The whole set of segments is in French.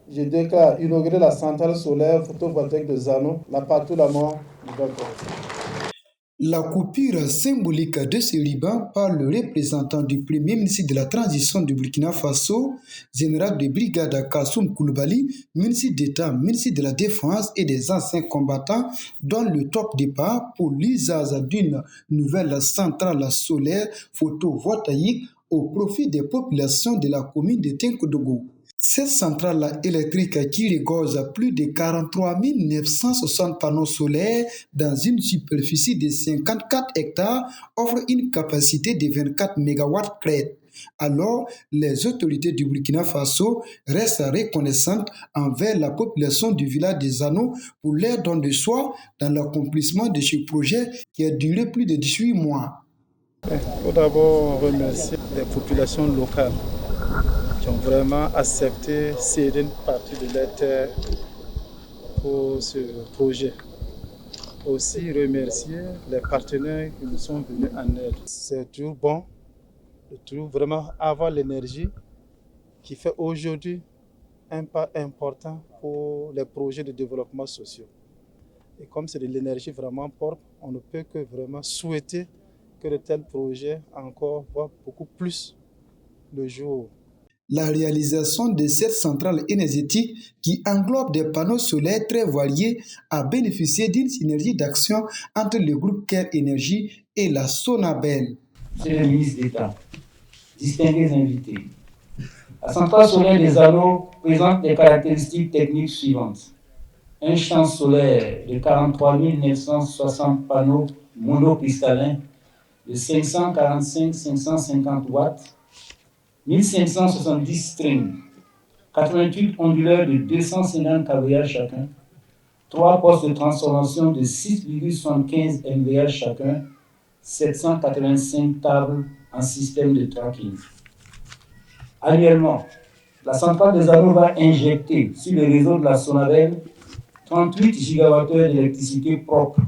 Je déclare inaugurer la centrale solaire photovoltaïque de Zano, la partout la mort du Gabon. La coupure symbolique de ce ruban par le représentant du Premier ministre de la Transition du Burkina Faso, général de brigade Kassoum Koulibaly, ministre d'État, ministre de la Défense et des anciens combattants, donne le top départ pour l'usage d'une nouvelle centrale solaire photovoltaïque au profit des populations de la commune de Tinkodougou. Cette centrale électrique qui regorge plus de 43 960 panneaux solaires dans une superficie de 54 hectares offre une capacité de 24 MW crête. Alors, les autorités du Burkina Faso restent reconnaissantes envers la population du village de Zano pour leur don de soi dans l'accomplissement de ce projet qui a duré plus de 18 mois. Il faut d'abord remercier les populations locales qui ont vraiment accepté céder une partie de leur terre pour ce projet. Aussi remercier les partenaires qui nous sont venus en aide. C'est toujours bon de toujours vraiment avoir l'énergie qui fait aujourd'hui un pas important pour les projets de développement sociaux. Et comme c'est de l'énergie vraiment propre, on ne peut que vraiment souhaiter que de tels projets encore voient beaucoup plus le jour. La réalisation de cette centrale énergétique qui englobe des panneaux solaires très variés a bénéficié d'une synergie d'action entre le groupe Caire Énergie et la Sonabel. C'est le ministre d'État, distingués invités. La centrale solaire des Zano présente les caractéristiques techniques suivantes. Un champ solaire de 43 960 panneaux monocristallins de 545-550 watts, 1570 strings, 88 onduleurs de 250 kVA chacun, 3 postes de transformation de 6,75 MVA chacun, 785 tables en système de tracking. Annuellement, la centrale des Zano va injecter sur le réseau de la Sonabel 38 gigawattheures d'électricité propre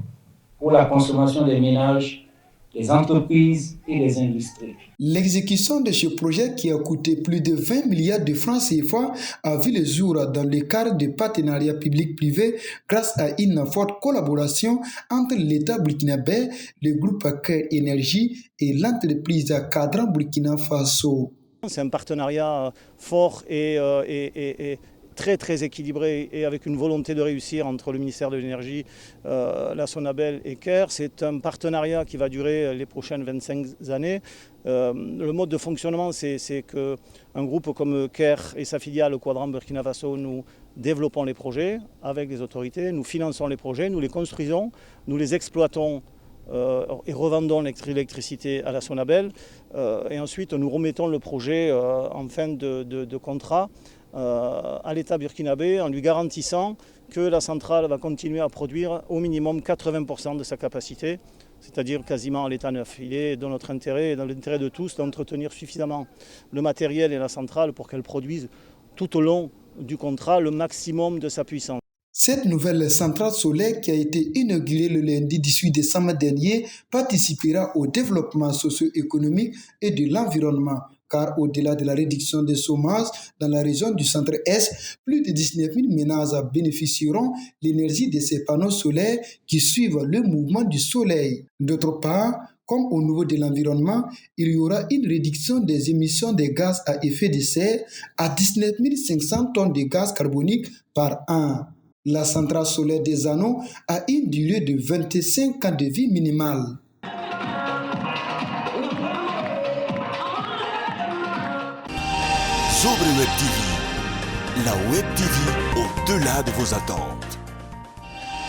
pour la consommation des ménages, des entreprises et des industries. L'exécution de ce projet qui a coûté plus de 20 milliards de francs CFA a vu le jour dans le cadre de partenariats public-privé grâce à une forte collaboration entre l'État burkinabé, le groupe Caire Énergie et l'entreprise Cadran Burkina Faso. C'est un partenariat fort et très équilibré et avec une volonté de réussir entre le ministère de l'Énergie, la Sonabel et Caire. C'est un partenariat qui va durer les prochaines 25 années. Le mode de fonctionnement, c'est qu'un groupe comme Caire et sa filiale Quadran Burkina Faso, nous développons les projets avec les autorités, nous finançons les projets, nous les construisons, nous les exploitons et revendons l'électricité à la Sonabel. Et ensuite, nous remettons le projet en fin de contrat à l'État burkinabé en lui garantissant que la centrale va continuer à produire au minimum 80% de sa capacité, c'est-à-dire quasiment à l'état neuf. Il est dans notre intérêt et dans l'intérêt de tous d'entretenir suffisamment le matériel et la centrale pour qu'elle produise tout au long du contrat le maximum de sa puissance. Cette nouvelle centrale solaire qui a été inaugurée le lundi 18 décembre dernier participera au développement socio-économique et de l'environnement. Car au-delà de la réduction des chômages dans la région du centre-Est, plus de 19 000 ménages bénéficieront de l'énergie de ces panneaux solaires qui suivent le mouvement du soleil. D'autre part, comme au niveau de l'environnement, il y aura une réduction des émissions de gaz à effet de serre à 19 500 tonnes de gaz carbonique par an. La centrale solaire des Zano a une durée de 25 ans de vie minimale. Sobre Web TV, la Web TV au-delà de vos attentes.